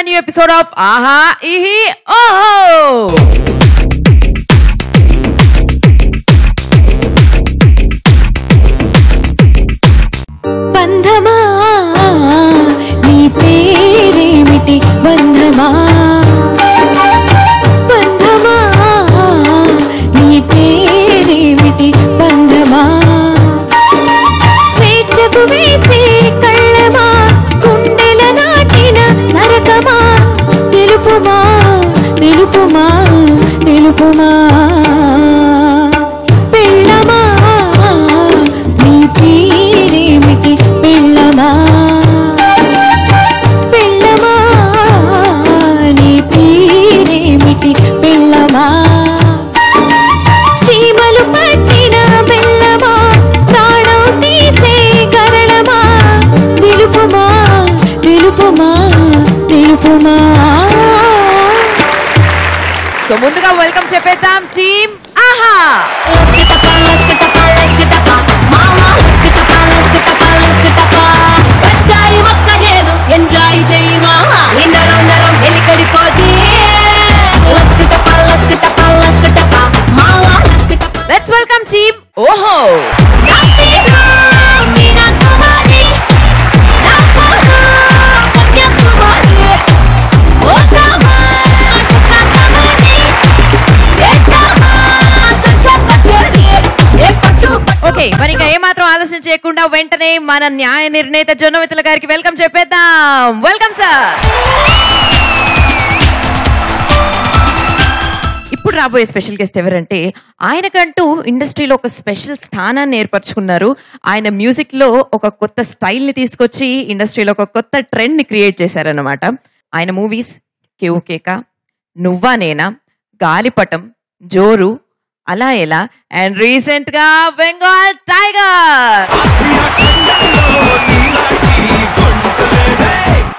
new episode of Aha Ihi Oho. బంధమా నీ పేరేమిటి బంధమా బంధమా నీ పేరేమిటి బంధమా స్వేచ్ఛకు వేసే కళ్ళమా గుండెల నాటిన నరకమా తెలుపుమా తెలుపుమా తెలుపుమా పెళ్ళమా నీ పేరేమిటి పెళ్ళమా పెళ్ళమా నీ పేరేమిటి పెళ్ళమా చీమలు పట్టిన బెల్లమా ప్రాణం తీసే గరళమా తెలుపుమా తెలుపుమా తెలుపుమా. సో ముందుగా వెల్కమ్ చెప్పేద్దాం టీమ్ ఆహా. ఎంజాయ్ చేయమా లెట్స్ వెల్కమ్ టీమ్ ఓహో. ఓకే, మరి ఇంకా ఏమాత్రం ఆలస్యం చేయకుండా వెంటనే మన న్యాయ నిర్ణేత జొన్నవితుల గారికి వెల్కమ్ చెప్పేద్దాం. Welcome sir. ఇప్పుడు రాబోయే స్పెషల్ గెస్ట్ ఎవరంటే ఆయనకంటూ ఇండస్ట్రీలో ఒక స్పెషల్ స్థానాన్ని ఏర్పరచుకున్నారు. ఆయన మ్యూజిక్ లో ఒక కొత్త స్టైల్ ని తీసుకొచ్చి ఇండస్ట్రీలో ఒక కొత్త ట్రెండ్ ని క్రియేట్ చేశారన్నమాట. ఆయన మూవీస్ కేవు కేక, నువ్వా నేనా, గాలిపటం, జోరు, అలా ఎలా అండ్ రీసెంట్ గా Bengal tiger.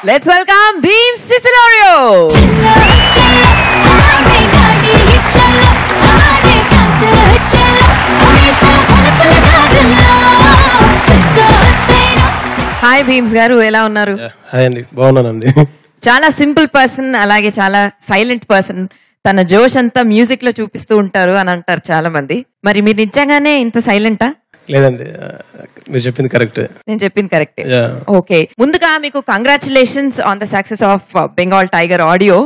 Let's welcome Bheem Ceciroleo. Hi Bheems గారు, ఎలా ఉన్నారు? హాయ్ అండి, బాగున్నానండి. చాలా సింపుల్ పర్సన్, అలాగే చాలా సైలెంట్ పర్సన్. తన జోష్ అంతా మ్యూజిక్ లో చూపిస్తూ ఉంటారు అని అంటారు చాలా మంది. మరి మీరు నిజంగానే ఇంత సైలెంటా? లేదండి, మీరు చెప్పింది కరెక్ట్. నేను చెప్పింది కరెక్ట్. ఓకే, ముందుగా మీకు congratulations on the success of Bengal tiger audio.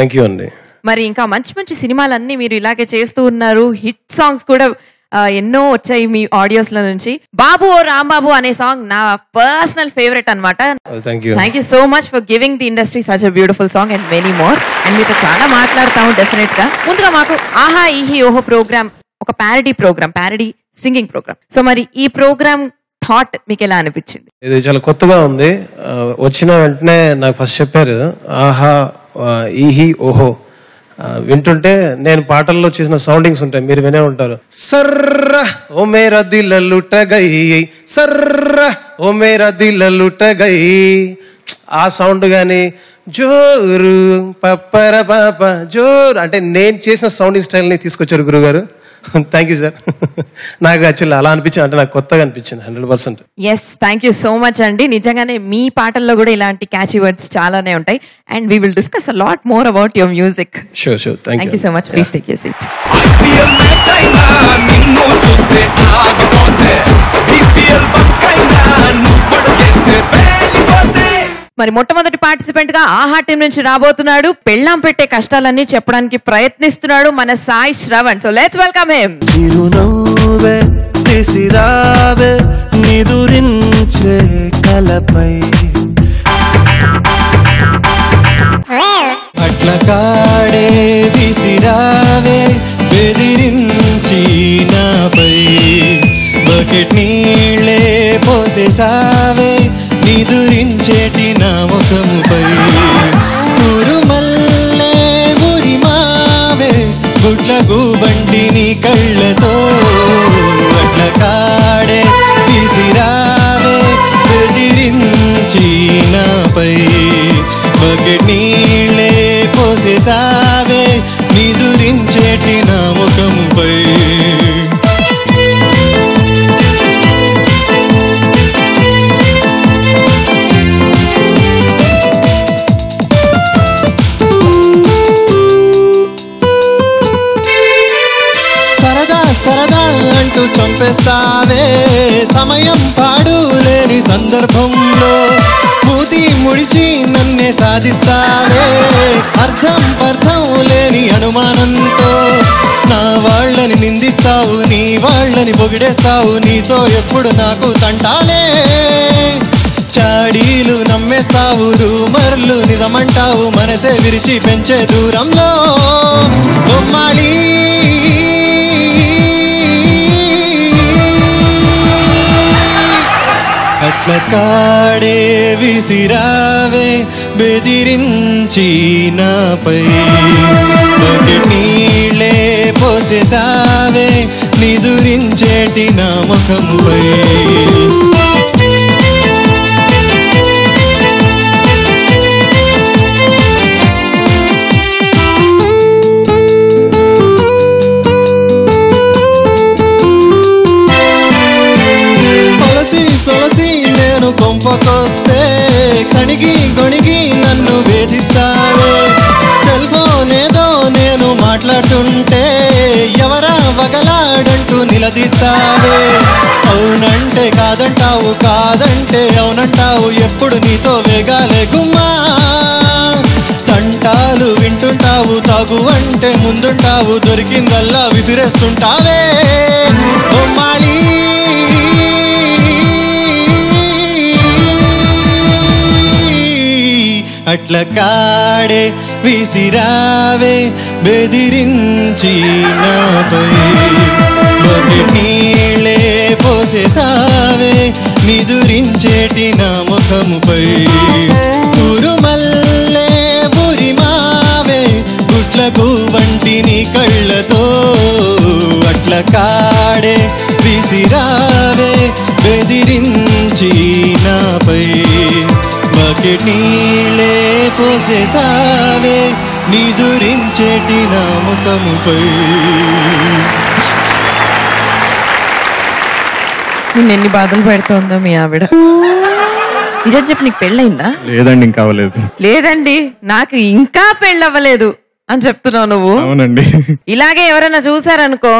Thank you అండి. మరి ఇంకా మంచి మంచి సినిమాలన్నీ మీరు ఇలాగే చేస్తూ ఉన్నారు. హిట్ సాంగ్స్ కూడా ఎన్నో వచ్చాయి మీ ఆడియోస్ లో నుంచి. బాబు ఓ రాంబాబు అనే సాంగ్ నా పర్సనల్ ఫేవరెట్ అనమాట. Thank you so much for giving the industry such a beautiful song and many more. And మీతో చాలా మాట్లాడతాము డెఫినెట్ గా. ముందుగా మాకు ఆహా ఈహి ఓహో ప్రోగ్రామ్ ఒక parody program, parody singing program. So మరి ఈ ప్రోగ్రామ్ థాట్ మీకు ఎలా అనిపించింది? ఇది చాలా కొత్తగా ఉంది. వచ్చిన వెంటనే నాకు ఫస్ట్ చెప్పారు ఆహా ఈహి ఓహో. వింటుంటే నేను పాటల్లో చేసిన సౌండింగ్స్ ఉంటాయి, మీరు వినే ఉంటారు. సర్ర ఓ మేరా దిల్ లుట గై, సర్ర ఓ మేరా దిల్ లుట గై, ఆ సౌండ్ కానీ జోరు పప్పర పాప జోరు అంటే నేను చేసిన సౌండింగ్ స్టైల్ని తీసుకొచ్చారు గురుగారు. Thank you sir. నాకు యాక్చువల్లీ అలా అనిపించింది, అంటే నాకు కొత్తగా అనిపించింది 100%. Yes, thank you so much అండి. నిజంగానే మీ పాటల్లో కూడా ఇలాంటి క్యాచీ వర్డ్స్ చాలానే ఉంటాయి. And we will discuss a lot more about your music. Sure sure, thank you so much. Please take your seat. మరి మొట్టమొదటి పార్టిసిపెంట్ గా ఆహా టీం నుంచి రాబోతున్నాడు. పెళ్ళాం పెట్టే కష్టాలన్నీ చెప్పడానికి ప్రయత్నిస్తున్నాడు మన Sai Shravan. So let's welcome him. చిరునవ్వే విసిరావే నిదురించే కలపై, అట్ల కాడే విసిరావే బెదిరించి నాపై, బకెట్ నీళ్ళే పోసేసావే నిదురించేటి నా ముఖముపై, ఉరుమల్లే ఉరిమావే గుడ్లకు బండి నీ కళ్ళతో, అట్ల కాడే విసిరావే బెదిరించి నాపై, బకెట్ నీళ్ళే పోసేసావే నిదురించేటి నా ముఖముపై. చంపేస్తావే సమయం పాడు లేని సందర్భంలో మూతి ముడిచి నన్నే సాధిస్తావే అర్థం పర్థం లేని అనుమానంతో నా వాళ్ళని నిందిస్తావు నీ వాళ్ళని పొగిడేస్తావు నీతో ఎప్పుడు నాకు తంటాలే చాడీలు నమ్మేస్తావు రూమర్లు నిజమంటావు మనసే విరిచి పెంచే దూరంలో బొమ్మాళి అట్ల కాడే విసిరావే బెదిరించి నాపై నీళ్ళే పోసేసావే నిదురించేటి నా ముఖముపై సొలసి నేను కొంపకొస్తే కణిగి గొణిగి నన్ను వేధిస్తావే సెల్ఫోనేదో నేను మాట్లాడుతుంటే ఎవరా వగలాడంటూ నిలదీస్తావే అవునంటే కాదంటావు కాదంటే అవునంటావు ఎప్పుడు నీతో వేగాలే గుమ్మా తంటాలు వింటుంటావు తాగు అంటే ముందుంటావు దొరికిందల్లా విసిరేస్తుంటావే బొమ్మాళి అట్ల కాడే విసిరావే బెదిరించి నాపై నీళ్ళే పోసేసావే నిదురించేటి నా ముఖముపై ఉరుమల్లే ఉరిమావే గుడ్లకు వంటి నీ కళ్ళతో అట్ల కాడే విసిరావే బెదిరించి నాపై బకెట్ నీళ్ళే పోసేసావే నిదురించేటి నా ముఖముపై నిన్నెన్ని బాధలు పెడుతోందో మీ ఆవిడ నిజం చెప్పి నీకు పెళ్ళయిందా లేదండి ఇంకా అవ్వలేదు లేదండి నాకు ఇంకా పెళ్ళవ్వలేదు అని చెప్తున్నావు నువ్వు అవునండి ఇలాగే ఎవరైనా చూసారనుకో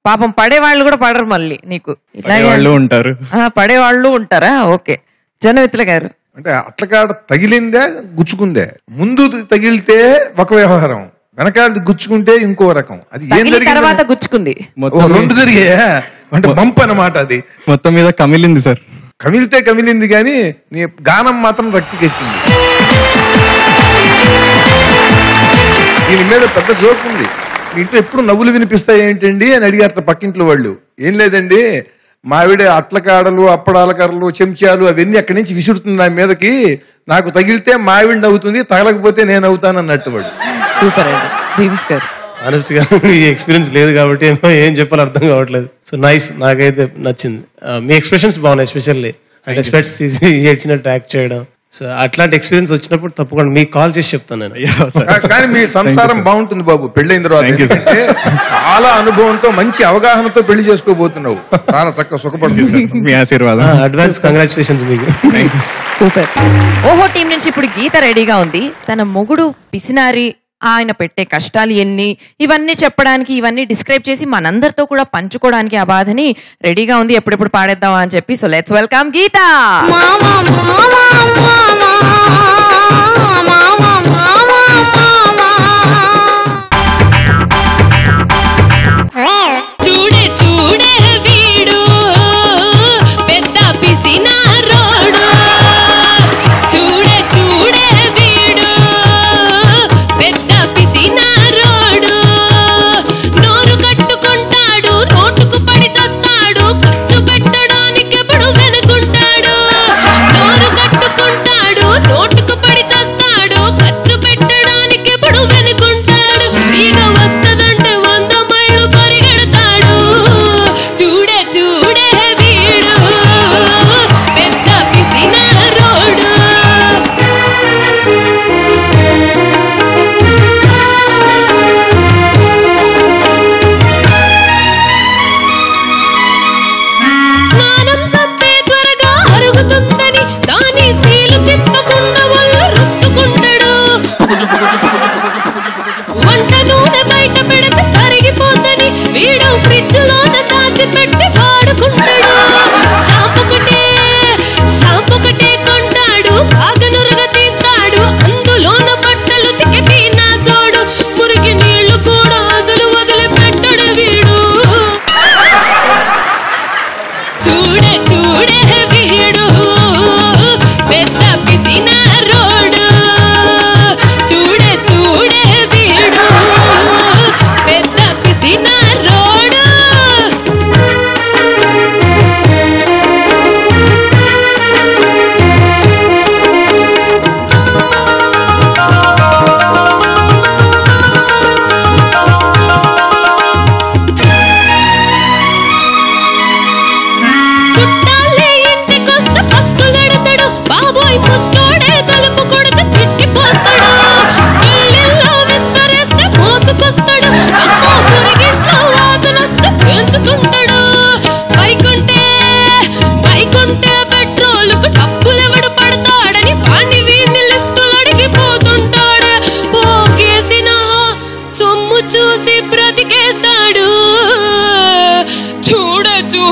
పాపం పడేవాళ్ళు కూడా పడరు మళ్ళీ నీకు ఇలాగే ఉంటారు పడేవాళ్ళు ఉంటారా ఓకే జనవిత్ల గారు అంటే అట్లకాడ తగిలిందే గుచ్చుకుందే ముందు తగిలితే ఒక వ్యవహారం వెనకాల గుచ్చుకుంటే ఇంకో రకం అది ఏం జరిగింది తర్వాత గుచ్చుకుంది రెండు జరిగాయా అంటే బంప్ అన్నమాట అది మొత్తం మీద కమిలింది సార్ కమిలింది కానీ నీ గానం మాత్రం రక్తికెట్టింది దీని మీద పెద్ద జోక్ ఉంది మీ ఇంట్లో ఎప్పుడు నవ్వులు వినిపిస్తాయి ఏంటండి అని అడిగారు పక్కింట్లో వాళ్ళు ఏం లేదండి మావిడ అట్లకాడలు అప్పడాల కర్రలు చెంచాలు అవన్నీ అక్కడి నుంచి విసురుతుంది నా మీదకి నాకు తగిలితే మావిడ నవ్వుతుంది తగలకపోతే నేను అవుతాను అన్నట్టు వాడు సూపర్ అండి భీమ్స్ గారు ఆనెస్ట్ గా ఈ ఎక్స్పీరియన్స్ లేదు కాబట్టి ఏం చెప్పాలో అర్థం కావట్లేదు సో నైస్ నాకైతే నచ్చింది మీ ఎక్స్ప్రెషన్స్ బాగున్నాయి ఎస్పెషల్లీ అంటే స్పెట్స్ తీసి ఏడ్చినట్టు యాక్ట్ చేయడం సో అట్లాంటి ఎక్స్పీరియన్స్ వచ్చినప్పుడు తప్పకుండా మీకు కాల్ చేసి చెప్తాను నేను కానీ మీ సంసారం బాగుంటుంది బాబు పెళ్ళైన తర్వాత చాలా అనుభవంతో మంచి అవగాహనతో పెళ్లి చేసుకోబోతున్నావు చాలా చక్కగా సుఖపడుతుంది మీ ఆశీర్వాదం అడ్వాన్స్ కంగ్రాచులేషన్స్ మీకు సూపర్ ఓహో టీం నుంచి ఇప్పుడు గీత రెడీగా ఉంది తన మొగుడు పిసినారి ఆయన పెట్టే కష్టాలు ఎన్ని ఇవన్నీ చెప్పడానికి ఇవన్నీ డిస్క్రైబ్ చేసి మనందరితో కూడా పంచుకోవడానికి ఆ బాధని రెడీగా ఉంది ఎప్పుడెప్పుడు పాడేద్దామా అని చెప్పి సో లెట్స్ వెల్కమ్ గీత చూడే చూడే వీడు పెద్ద పిసినారోడు చూడే చూడే వీడు పెద్ద పిసినారోడు నోరు కట్టుకుంటాడు రోడ్డుకు పడి చేస్తాడు ఖర్చు పెట్టడానికి ఎప్పుడు వెనుకుంటాడు నోరు కట్టుకుంటాడు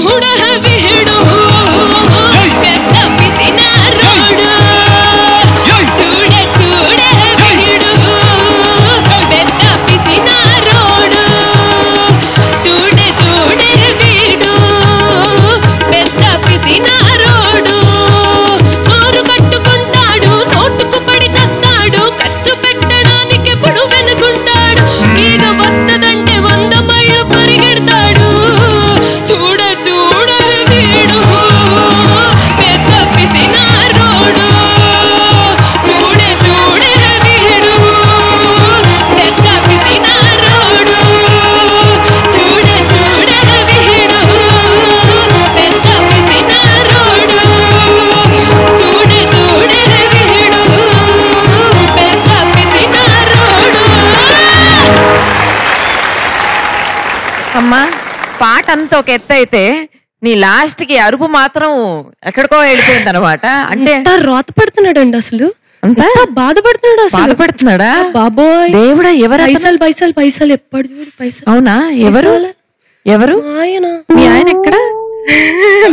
చూడ వీడు పెద్ద పిసినారోడు చూడే చూడే వీడు పెద్ద పిసినారోడు చూడే చూడే వీడు పెద్ద పిసినారోడు నోరు కట్టుకుంటాడు నోటుకు పడి చేస్తాడు ఖర్చు పెట్టడానికి ఎప్పుడు వెనుకుంటాడు ఫ్రీగా వస్తదంటే 100 మైళ్ళు పరిగెడతాడు చూడ చూడ వీడు పెద్ద పిసినారోడు చూడే చూడే వీడు పెద్ద పిసినారోడు చూడే చూడే వీడు పెద్ద పిసినారోడు చూడే చూడే వీడు పెద్ద పిసినారోడు. అమ్మా పాట అంతా ఒక ఎత్తు అయితే నీ లాస్ట్ కి అరుపు మాత్రం ఎక్కడికో వెళ్ళిపోయింది అనమాట. అంటే ఎంత రోత పడుతున్నాడు అసలు అంతా బాధపడుతున్నాడు అసలు బాధపడుతున్నాడా బాబోయ్ దేవుడా ఎవరు అతను? పైసలు పైసలు పైసలు ఎప్పుడు చూడు పైసలు అవునా ఎవరు ఎవరు ఆయన మీ ఆయన ఎక్కడ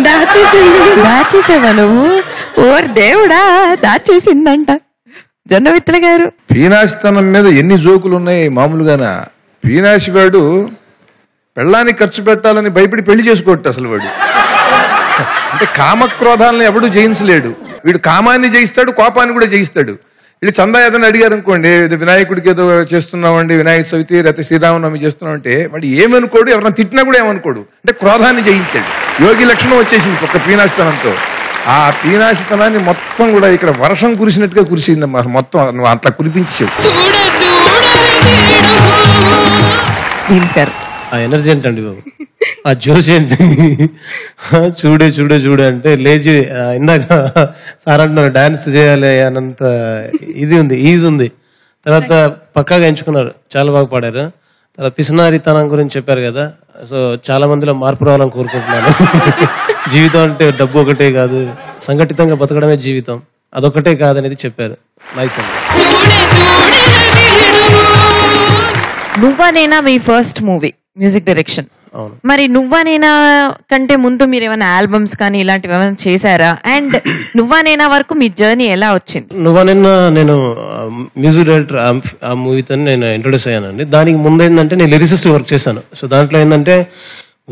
దాచేసావా నువ్వు ఓర్ దేవుడా దాచేసిందంట జొన్నవిత్తుల గారు. పీనాశితనం మీద ఎన్ని జోకులు ఉన్నాయి మామూలుగానా. పీనాశి వాడు పెళ్ళానికి ఖర్చు పెట్టాలని భయపడి పెళ్లి చేసుకోవట్టు అసలు వాడు. అంటే కామక్రోధాలను ఎవడు జయించలేడు. వీడు కామాన్ని జయిస్తాడు, కోపాన్ని కూడా జయిస్తాడు. వీళ్ళు చందా ఏదైనా అడిగారు అనుకోండి, వినాయకుడికి ఏదో చేస్తున్నామండి, వినాయక చవితి లేకపోతే శ్రీరామనవమి చేస్తున్నాం అంటే వాడు ఏమనుకోడు, ఎవరైనా తిట్టినా కూడా ఏమనుకోడు. అంటే క్రోధాన్ని జయించాడు. యోగి లక్షణం వచ్చేసింది ఒక పీనాశితనంతో. ఆ పీనాశితనాన్ని మొత్తం కూడా ఇక్కడ వర్షం కురిసినట్టుగా కురిసింది మొత్తం. నువ్వు అట్లా కురిపించేసావు. భీమ్స్ గారు ఆ ఎనర్జీ ఏంటండి బాబు, ఆ జోష్ ఏంటి? చూడే చూడే చూడే అంటే లేచి ఇందాక సార్ అంటున్నారు డాన్స్ చేయాలి అనంత ఇది ఉంది, ఈజ్ ఉంది. తర్వాత పక్కాగా ఎంచుకున్నారు, చాలా బాగా పాడారు. తర్వాత పిసినారితనం గురించి చెప్పారు కదా, సో చాలా మందిలో మార్పు రావాలని కోరుకుంటున్నాను. జీవితం అంటే డబ్బు ఒకటే కాదు, సంఘటితంగా బతకడమే జీవితం, అదొకటే కాదనేది చెప్పారు. నైస్ అండి. నువ్వా నేనా మీ ఫస్ట్ మూవీ మ్యూజిక్ డైరెక్షన్. అవును. మరి నువ్వా నేనా కంటే ముందు మీరు ఏమైనా ఆల్బమ్స్ కానీ ఇలాంటివి ఏమైనా చేశారా? అండ్ నువ్వా నేనా వరకు మీ జర్నీ ఎలా వచ్చింది? నువ్వా నిన్న నేను మ్యూజిక్ డైరెక్టర్ ఆ మూవీతో నేను ఇంట్రొడ్యూస్ అయ్యానండి. దానికి ముందు ఏంటంటే నేను లిరిసిస్ట్ వర్క్ చేశాను. సో దాంట్లో ఏంటంటే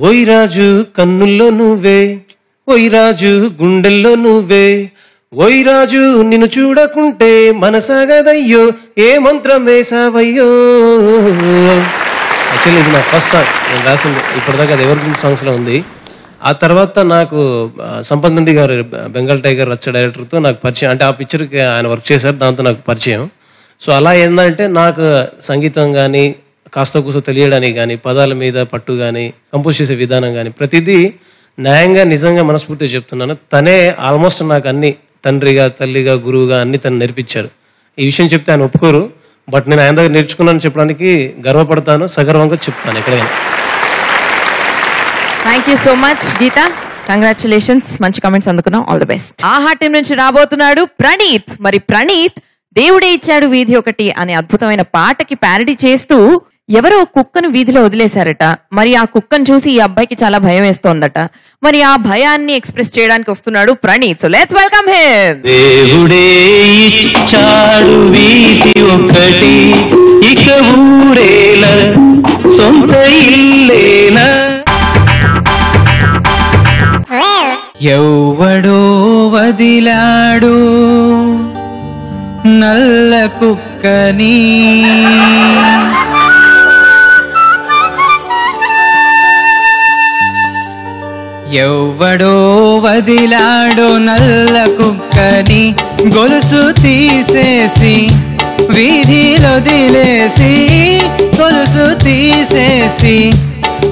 ఓయ్ రాజు కన్నుల్లో నువ్వే, ఓయ్ రాజు గుండెల్లో నువ్వే, ఓయ్ రాజు నిన్ను చూడకుంటే మనసాగదయ్యో, ఏ మంత్రం వేసావయ్యో. యాక్చువల్లీ ఇది నా ఫస్ట్ సాంగ్ నేను రాసింది. ఇప్పటిదాకా అది ఎవర్ గ్రీన్ సాంగ్స్లో ఉంది. ఆ తర్వాత నాకు సంపత్ నంది గారు బెంగాల్ టైగర్ రచ్చ డైరెక్టర్తో నాకు పరిచయం. అంటే ఆ పిక్చర్కి ఆయన వర్క్ చేశారు, దాంతో నాకు పరిచయం. సో అలా ఏంటంటే నాకు సంగీతం కానీ కాస్త కూస్త తెలియడానికి కానీ, పదాల మీద పట్టు కానీ, కంపోజ్ చేసే విధానం కానీ ప్రతిదీ న్యాయంగా నిజంగా మనస్ఫూర్తిగా చెప్తున్నాను. తనే ఆల్మోస్ట్ నాకు అన్ని తండ్రిగా, తల్లిగా, గురువుగా అన్ని తను నేర్పించారు. ఈ విషయం చెప్తే ఆయన ఒప్పుకోరు, బట్ నేను ఆయన దగ్గర నేర్చుకున్నాను చెప్పడానికి గర్వపడతాను, సగర్వంగా చెప్తాను ఎక్కడైనా. Thank you so much Geeta, congratulations, మంచి కామెంట్స్ అందుకున్నాం, all the best. Aha team నుంచి రాబోతున్నాడు ప్రణీత్. మరి ప్రణీత్ దేవుడే ఇచ్చాడు వీధి ఒకటి అనే అద్భుతమైన పాటకి ప్యారడీ చేస్తూ ఎవరో కుక్కను వీధిలో వదిలేశారట. మరి ఆ కుక్కను చూసి ఈ అబ్బాయికి చాలా భయం వేస్తోందట. మరి ఆ భయాన్ని ఎక్స్ప్రెస్ చేయడానికి వస్తున్నాడు Praneeth. So let's welcome him. దేవుడే ఇచ్చాడు వీధి ఒకటి, ఇక ఊరేల సొంత ఇల్లేనా. ఎవ్వడో వదిలాడు నల్ల కుక్కని, ఎవ్వడో వదిలాడు నల్ల కుక్కని, గొలుసు తీసేసి వీధిలొదిలేసి, గొలుసు తీసేసి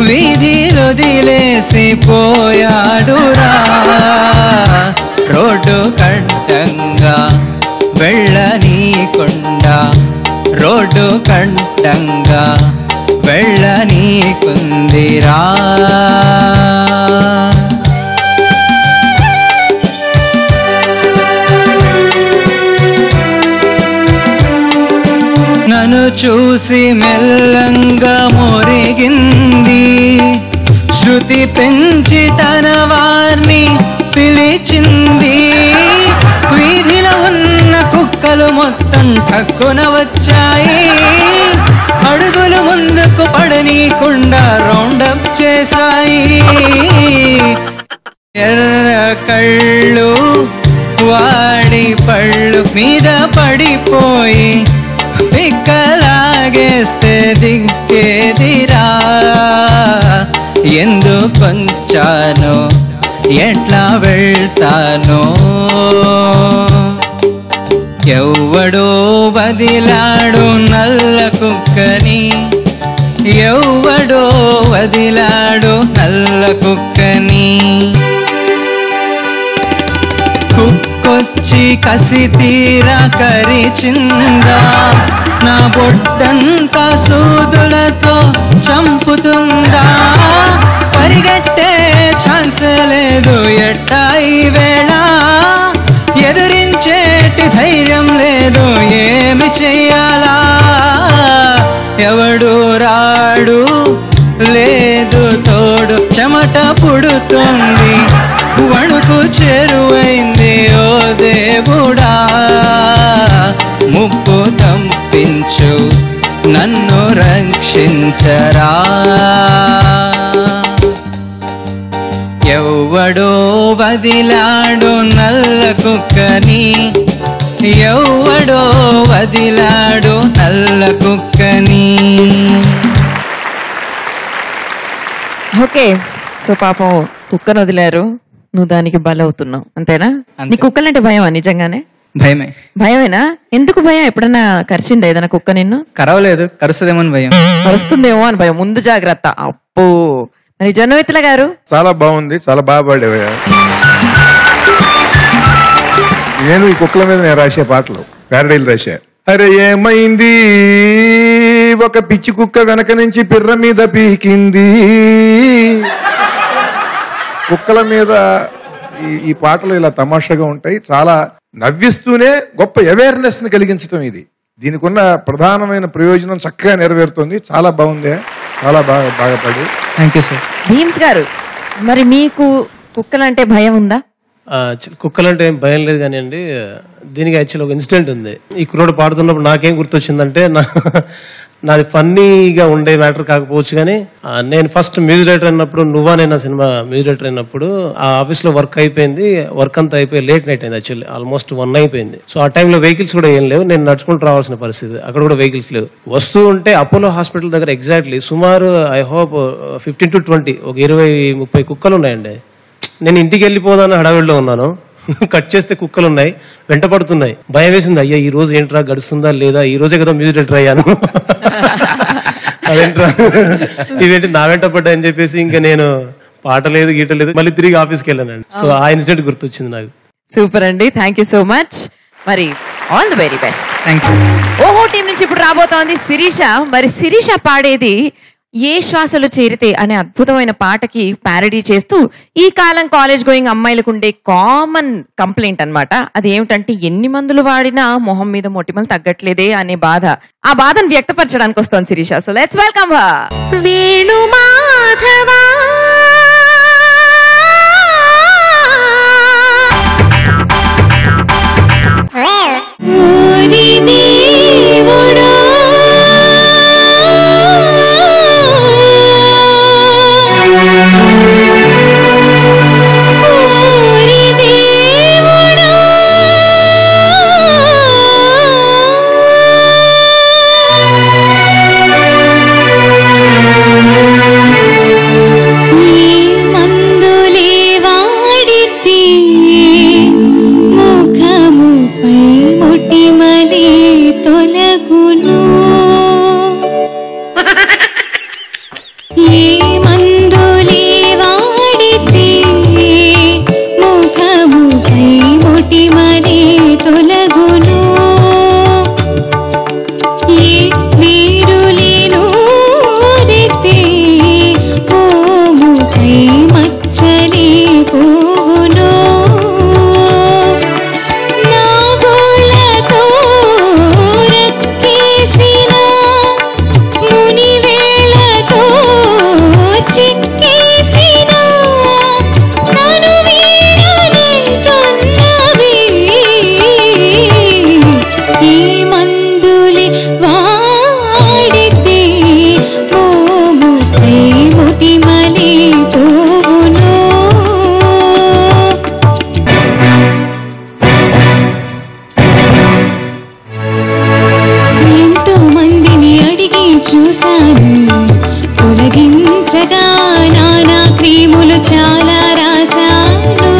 వీధిలొదిలేసి పోయాడురా. Road కంటంగా వెళ్ళనీకుండా, road కంటంగా వెళ్ళనీకుందిరా. నన్ను చూసి మెల్లంగా మొరిగింది, శృతి పెంచి తన వారిని పిలిచింది. వీధిలో ఉన్న కుక్కలు మొత్తం టక్కున వచ్చాయి. అడుగులు ముందుకు పడనీకుండా రౌండప్ చేశాయి. ఎర్ర కళ్ళు వాడి పళ్ళు మీద పడిపోయి పిక్కలాగేస్తే దిక్కేదిరా. ఎందుకొంచానో ఎట్లా వెళ్తానో. ఎవ్వడో వదిలాడు నల్ల కుక్కని, ఎవ్వడో వదిలాడు నల్ల కుక్కని. కుక్కొచ్చి కసి తీరా కరిచిందా, నా బొడ్డంతా సూదులతో చంపుతుందా. పరిగెట్టే ఛాన్స్ లేదు ఎట్టా ఈ వేళ, ఎదిరించేటి ధైర్యం లేదు ఏమి చెయ్యాలా. ఎవడు రాడు లేదు తోడు, చెమట పుడుతుంది వణుకు చేరువైంది. ఓ దేవుడా ముప్పు తప్పించు నన్ను రక్షించరా. ఎవ్వడో వదిలాడు నల్ల కుక్కని, ఎవ్వడో వదిలాడు నల్ల కుక్కని. ఓకే, సో పాపం కుక్కను వదిలారు, నువ్వు దానికి బలవుతున్నావు అంతేనా? నీ కుక్కలంటే భయమా నిజంగానే? భయమే. భయమేనా? ఎందుకు భయం? ఎప్పుడన్నా కరిచిందా ఏదైనా కుక్క నిన్ను? కరవలేదు, కరుస్తుందేమో అని భయం. కరుస్తుందేమో అని భయం, ముందు జాగ్రత్త. అప్పు మరి జొన్నవిత్తుల గారు చాలా బాగుంది, చాలా బాగా పాడేవయ్యా. నేను ఈ కుక్కల మీద నేను రాసే పాటలు ప్యారడీలు రాశా. అరే ఏమైంది ఒక పిచ్చి కుక్క వెనక నుంచి పిర్ర మీద పీకింది. కుక్కల మీద ఈ పాటలు ఇలా తమాషాగా ఉంటాయి, చాలా నవ్విస్తూనే గొప్ప అవేర్నెస్ ని కలిగించడం ఇది. దీనికి ఉన్న ప్రధానమైన ప్రయోజనం చక్కగా నెరవేరుతుంది. చాలా బాగుంది, చాలా బాగా పాడి. Thank you sir. భీమ్స్ గారు, మరి మీకు కుక్కలంటే భయం ఉందా? కుక్కలంటే ఏం భయం లేదు కానీ అండి, దీనికి యాక్చువల్ ఒక ఇన్సిడెంట్ ఉంది. ఈ కుర్రోడు పాడుతున్నప్పుడు నాకేం గుర్తొచ్చిందంటే, నాది ఫన్నీగా ఉండే మ్యాటర్ కాకపోవచ్చు కానీ, నేను ఫస్ట్ మ్యూజిక్ డైరెక్టర్ అయినప్పుడు, నువ్వా నేను సినిమా మ్యూజిక్ డైరెక్టర్ అయినప్పుడు ఆ ఆఫీస్లో వర్క్ అయిపోయింది. వర్క్ అంతా అయిపోయి లేట్ నైట్ అయింది, యాక్చువల్లీ ఆల్మోస్ట్ 1 అయిపోయింది. సో ఆ టైంలో వెహికల్స్ కూడా ఏం లేవు, నేను నడుచుకుంటూ రావాల్సిన పరిస్థితి. అక్కడ కూడా వెహికల్స్ లేవు. వస్తూ ఉంటే అపోలో హాస్పిటల్ దగ్గర ఎగ్జాక్ట్లీ సుమారు ఐ హోప్ 15 to 20 ఒక 20-30 కుక్కలు ఉన్నాయండి. నేను ఇంటికి వెళ్ళిపోదాను హడావిడిలో ఉన్నాను. కట్ చేస్తే కుక్కలు ఉన్నాయి, వెంట పడుతున్నాయి. భయం వేసింది, అయ్యా ఈ రోజు ఏంట్రా గడుస్తుందా లేదా, ఈ రోజే కదా మ్యూజిక్ డైరెక్టర్ అయ్యాను, అదేంట్రా ఇవేంటి నా వెంట పడ్డాయని చెప్పేసి ఇంకా నేను పాట లేదు గీట లేదు మళ్ళీ తిరిగి ఆఫీస్కి వెళ్ళానండి. సో ఆ ఇన్సిడెంట్ గుర్తొచ్చింది నాకు. సూపర్ అండి, థ్యాంక్ యూ సో మచ్. మరి all the very best. Thank you. ఓహో టీం నుంచి ఇప్పుడు రాబోతోంది శిరీష. మరి శిరీష పాడేది ఏ శ్వాసలు చేరితే అనే అద్భుతమైన పాటకి ప్యారడీ చేస్తూ ఈ కాలం కాలేజ్ గోయింగ్ అమ్మాయిలకు ఉండే కామన్ కంప్లైంట్ అన్నమాట. అది ఏమిటంటే ఎన్ని మందులు వాడినా మొహం మీద మొటిమలు తగ్గట్లేదే అనే బాధ. ఆ బాధను వ్యక్తపరచడానికి వస్తుంది Sirisha. So let's welcome her. వేణు మాధవా చేశాను తొలగించగా నానా క్రీములు చాలా రాశాను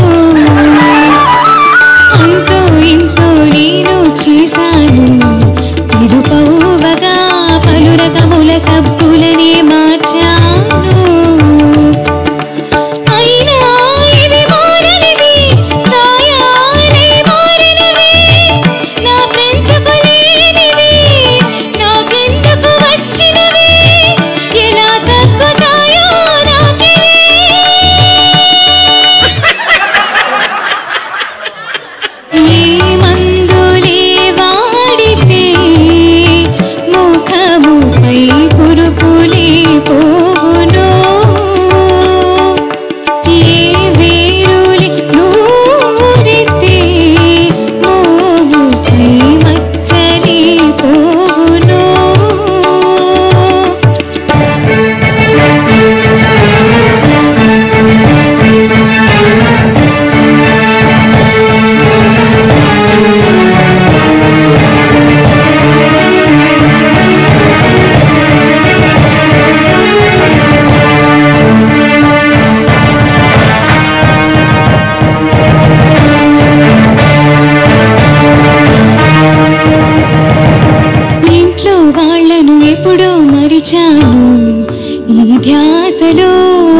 అంతో ఇంతో నేను చేశాను తిరుపౌవగా పలు రకముల సబ్బులనే మార్చాను అయినా ఇవి మారనివి కాయాలే మారనివి నా ఫ్రెండ్స్కు లేనివి నాకెందుకు వచ్చినవి ఎలా తగ్గుతాయో నాకివి ఏ మందులే వాడితే ముఖముపై కురుపులే పోవును ఏ వేరులి నూరితే మోముపై మచ్చలే పోవును ఇంట్లో వాళ్ళను ఎప్పుడో మరిచాను ఈ ధ్యాసలో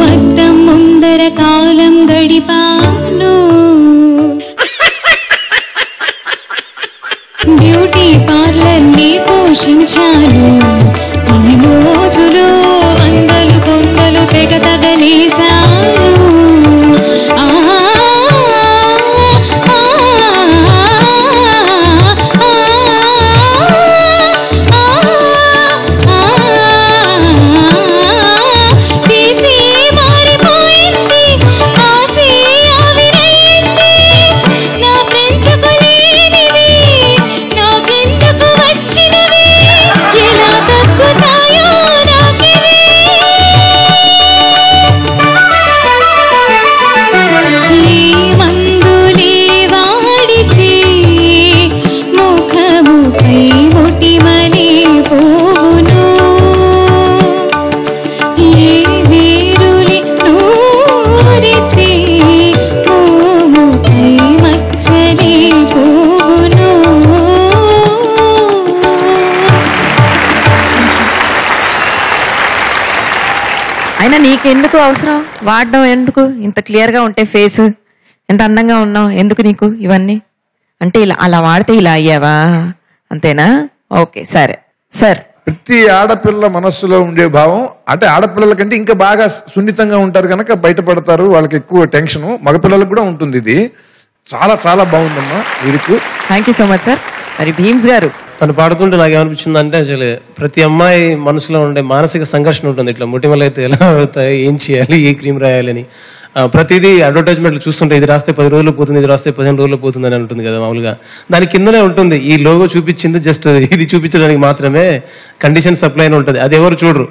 అద్దం ముందర కాలం గడిపాను బ్యూటీ పార్లర్ ని పోషించాను ఈ మోజులో వందలు కొందలు తెగ తగలేశాను తీసి మారిపోయింది ఆసి ఆవిరైంది నా ఫ్రెండ్స్కు లేనివి నాకెందుకు వచ్చినవి ఎలా తగ్గుతాయో నాకివి ఏ మందులే వాడితే ముఖముపై మొటిమలే పోవును ఏ వేరులి నూరితే మోముపై మచ్చలే పోవును అయినా నీకెందుకు అవసరం వాడడం ఎందుకు ఇంత క్లియర్ గా ఉంటే ఫేస్ ఎంత అందంగా ఉన్నావు ఎందుకు నీకు ఇవన్నీ అంటే ఇలా అలా వాడితే ఇలా అయ్యావా అంతేనా ఓకే సరే సార్ ప్రతి ఆడపిల్ల మనస్సులో ఉండే భావం అంటే ఆడపిల్లల కంటే ఇంకా బాగా సున్నితంగా ఉంటారు కనుక బయటపడతారు వాళ్ళకి ఎక్కువ టెన్షన్ మగపిల్లలకు కూడా ఉంటుంది ఇది చాలా చాలా బాగుందమ్మా lyric thank you so much sir మరి భీమ్స్ గారు తను పాడుతుంటే నాకు ఏమనిపించింది అంటే అసలు ప్రతి అమ్మాయి మనసులో ఉండే మానసిక సంఘర్షణ ఉంటుంది ఇట్లా మొటిమలు అయితే ఎలా అవుతాయి ఏం చేయాలి ఏ క్రీమ్ రాయాలని ప్రతిదీ అడ్వర్టైజ్మెంట్లు చూస్తుంటే ఇది రాస్తే 10 రోజులు పోతుంది ఇది రాస్తే 15 రోజులు పోతుంది అని ఉంటుంది కదా మామూలుగా దాని కిందనే ఉంటుంది ఈ లోగో చూపించింది జస్ట్ ఇది చూపించడానికి మాత్రమే కండిషన్ సప్లై అని ఉంటుంది అది ఎవరు చూడరు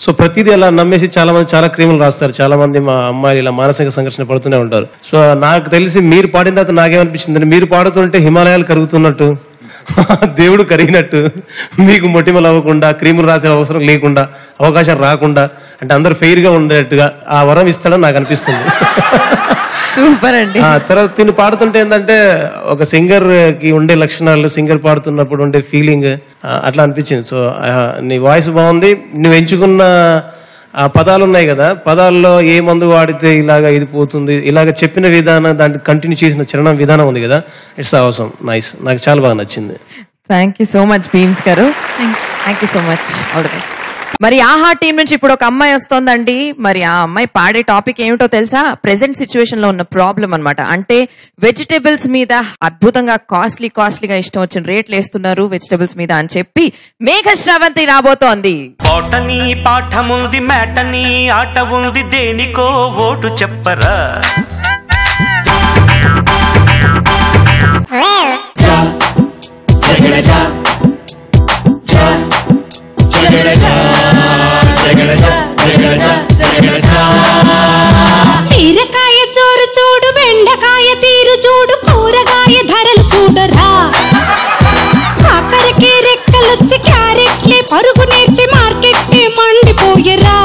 సో ప్రతిదీ అలా నమ్మేసి చాలా మంది చాలా క్రీములు రాస్తారు చాలా మంది మా అమ్మాయిలు ఇలా మానసిక సంఘర్షణ పడుతూనే ఉంటారు సో నాకు తెలిసి మీరు పాడిన తర్వాత నాకేమనిపించింది మీరు పాడుతుంటే హిమాలయాలు కరుగుతున్నట్టు దేవుడు కరిగినట్టు మీకు మొటిమలు అవ్వకుండా క్రీములు రాసే అవసరం లేకుండా అవకాశం రాకుండా అంటే అందరూ ఫెయిర్ గా ఉండేట్టుగా ఆ వరం ఇస్తాడని నాకు అనిపిస్తుంది సూపర్ అండి తర్వాత తిని పాడుతుంటే ఏంటంటే ఒక సింగర్ కి ఉండే లక్షణాలు సింగర్ పాడుతున్నప్పుడు ఉండే ఫీలింగ్ అట్లా అనిపించింది సో నీ వాయిస్ బాగుంది నువ్వు ఎంచుకున్న ఆ పదాలు ఉన్నాయి కదా పదాల్లో ఏ మందు వాడితే ఇలాగ ఇది పోతుంది ఇలాగ చెప్పిన విధానం దాన్ని కంటిన్యూ చేసిన చరణం విధానం ఉంది కదా ఇట్స్ అవసరం నైస్ నాకు చాలా బాగా నచ్చింది thank you so much Bheems గారు thank you so much all the best మరి ఆహా టీం నుంచి ఇప్పుడు ఒక అమ్మాయి వస్తోందండి మరి ఆ అమ్మాయి పాడే టాపిక్ ఏమిటో తెలుసా ప్రెసెంట్ సిచ్యువేషన్ లో ఉన్న ప్రాబ్లం అన్నమాట అంటే వెజిటేబుల్స్ మీద అద్భుతంగా కాస్ట్లీగా ఇష్టం వచ్చిన రేట్లు వేస్తున్నారు వెజిటేబుల్స్ మీద అని చెప్పి మేఘ శ్రవంతి రాబోతోంది పోటని పాఠముంది మేటని ఆట ఉంది దేనికో ఓటు చెప్పరా బీరకాయ చోరు చూడు బెండకాయ తీరు చూడు కూరగాయ ధరలు చూడరా కాకరకి రెక్కలొచ్చి క్యారెట్లే పరుగు నేర్చి మార్కెట్కి మండిపోయరా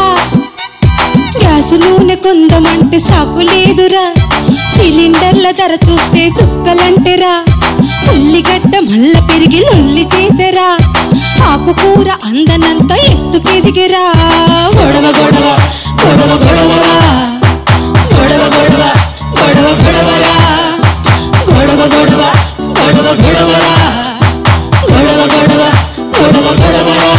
గ్యాసు నూనె కొందమంటే సాకు లేదురా సిలిండర్ల ధర చూస్తే చుక్కలంటేరా ఉల్లిగడ్డ మల్ల పెరిగి లొల్లి చేసరా ఆకుకూర అందనంత ఎత్తుకెదిగిరా గొడవ గొడవ గొడవ గొడవరా గొడవ గొడవ గొడవ గొడవరా గొడవ గొడవ గొడవ గొడవరా గొడవ గొడవ గొడవ గొడవరా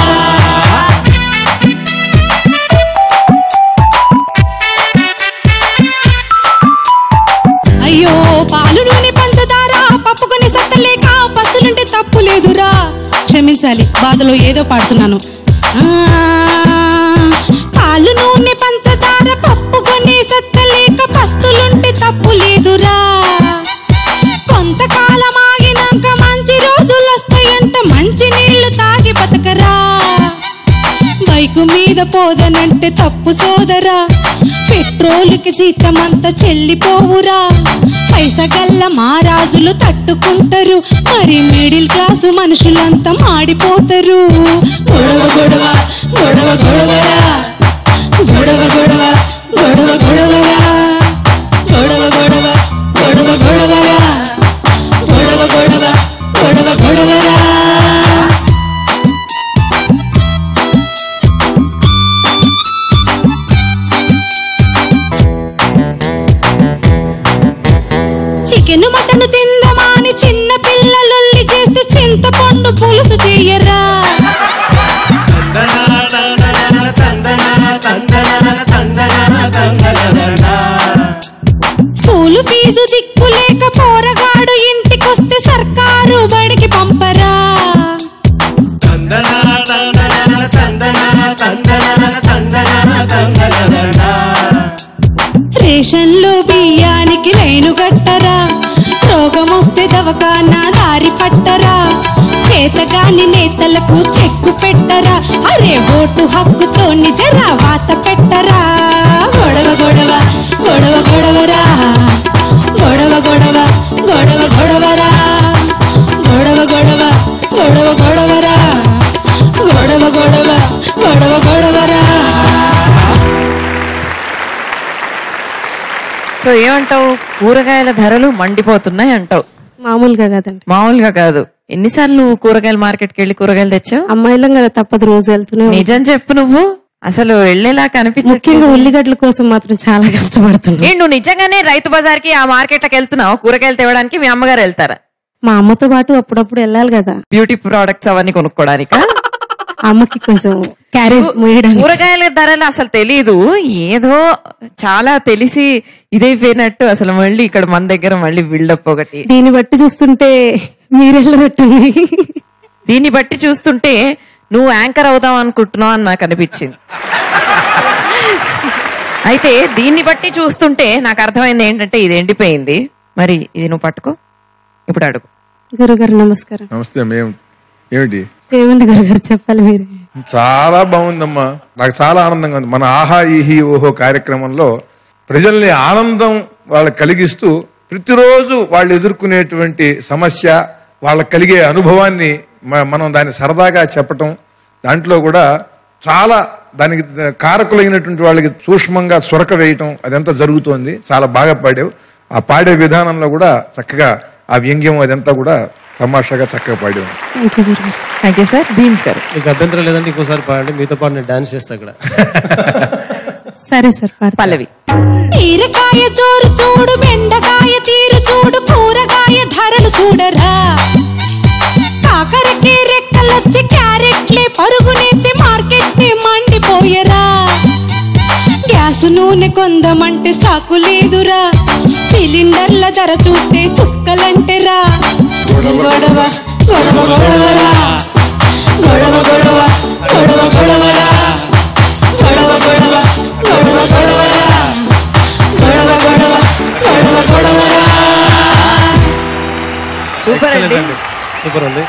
అయ్యో పాలు నూనె పంచదార పప్పుకొని సత్తలేక పస్తులుంటే తప్పు లేదురా క్షమించాలి బాధలో ఏదో పాడుతున్నాను పాలు నూనె పంచదార పప్పుకొని సత్తలేక పస్తులుంటే తప్పు లేదురా కొంతకాలం ఆగినాక మంచి రోజులు వస్తాయంట మంచి నీళ్లు తాగి బతకరా బైకు మీద పోదనంటే తప్పు సోదరా పెట్రోలుకి జీతమంతా చెల్లిపోవురా పైసగల్ల మారాజులు తట్టుకుంటారు మరి మిడిల్ క్లాసు మనుషులంతా మాడిపోతారు గొడవ గొడవ గొడవ గొడవరా గొడవ గొడవ గొడవ గొడవరా గొడవ గొడవ గొడవ గొడవరా గొడవ గొడవ గొడవ గొడవరా చికెన్ మటన్ తిందమాని చిన్న పిల్లలొల్లి చేస్తే చింతపండు పులుసు చెయ్యరా స్కూలు ఫీజు దిక్కు లేక పోరగాడు ఇంటికొస్తే సర్కారు బడికి పంపరా రేషన్లో బియ్యానికి లైను కట్టరా రోగమొస్తే దవకానా దారి పట్టరా చేతగాని నేతలకు చెక్కు పెట్టరా అరే ఓటు హక్కుతో నిజరా వాత పెట్టరా గొడవ గొడవ గొడవ గొడవరా గొడవ గొడవ గొడవ గొడవరా గొడవ గొడవ గొడవ గొడవరా గొడవ గొడవ గొడవ గొడవరా సో ఏమంటావు కూరగాయల ధరలు మండిపోతున్నాయి అంటావు మామూలుగా కాదండి మామూలుగా కాదు ఎన్నిసార్లు నువ్వు కూరగాయల మార్కెట్కి వెళ్ళి కూరగాయలు తెచ్చావు అమ్మాయిలం కదా తప్పదు రోజు వెళ్తూనే నిజం చెప్పు నువ్వు అసలు వెళ్ళేలా కనిపించదు ముఖ్యంగా ఉల్లిగడ్డల కోసం మాత్రం చాలా కష్టపడుతున్నా నువ్వు నిజంగానే రైతు బజార్కి ఆ మార్కెట్కి వెళ్తున్నావు కూరగాయలు తేవడానికి మీ అమ్మగారు వెళ్తారా మా అమ్మతో పాటు అప్పుడప్పుడు వెళ్ళాలి కదా బ్యూటీ ప్రొడక్ట్స్ అవన్నీ కొనుక్కోవడానికి అమ్మకి కొంచెం క్యారేజ్ మోయడానికి కూరగాయల ధరలు అసలు తెలీదు ఏదో చాలా తెలిసి ఇదైపోయినట్టు అసలు మళ్ళీ ఇక్కడ మన దగ్గర మళ్ళీ బిల్డప్ ఒకటి దీన్ని బట్టి చూస్తుంటే మీరెళ్ళనట్టుంది దీన్ని బట్టి చూస్తుంటే నువ్వు యాంకర్ అవుదాం అనుకుంటున్నావు అని నాకు అనిపించింది అయితే దీన్ని బట్టి చూస్తుంటే నాకు అర్థమైంది ఏంటంటే ఇది ఎండిపోయింది మరి ఇది నువ్వు పట్టుకో ఇప్పుడు అడుగు గురుగారు నమస్కారం నమస్తే ఏమిటి ఏముంది గురుగారు చెప్పాలి మీరు చాలా బాగుందమ్మా నాకు చాలా ఆనందంగా ఉంది మన ఆహా ఈహి ఓహో కార్యక్రమంలో ప్రజల్ని ఆనందం వాళ్ళకి కలిగిస్తూ ప్రతిరోజు వాళ్ళు ఎదుర్కొనేటువంటి సమస్య వాళ్ళకి కలిగే అనుభవాన్ని మనం దాన్ని సరదాగా చెప్పటం దాంట్లో కూడా చాలా దానికి కారకులైనటువంటి వాళ్ళకి సూక్ష్మంగా సొరక వేయటం అదంతా జరుగుతోంది చాలా బాగా పాడావు ఆ పాడే విధానంలో కూడా చక్కగా ఆ వ్యంగ్యం అదంతా కూడా తమాషాగా చక్కగా పాడావు థ్యాంక్ యూ సార్ భీమ్స్ గారు మీకు అభ్యంతరం లేదంటే ఇంకోసారి పాడండి మీతో పాటు నేను డాన్స్ చేస్తా అక్కడ సరే సార్ పల్లవి బీరకాయ చోరు చూడు బెండకాయ తీరు చూడు కూరగాయ ధరలు చూడరా కాకరకే రెక్కలొచ్చి క్యారెట్లే పరుగునేచి మార్కెట్ మండిపోయరా గ్యాసు నూనె కొందమంటే సాకు లేదురా సిలిండర్ల ధర చూస్తే చుక్కలంటేరా గొడవ గొడవ గొడవరా గొడవ గొడవ గొడవ గొడవరా గొడవ గొడవ గొడవ గొడవరా గొడవ గొడవ గొడవ గొడవరా సూపర్ అండి సూపర్ ఉంది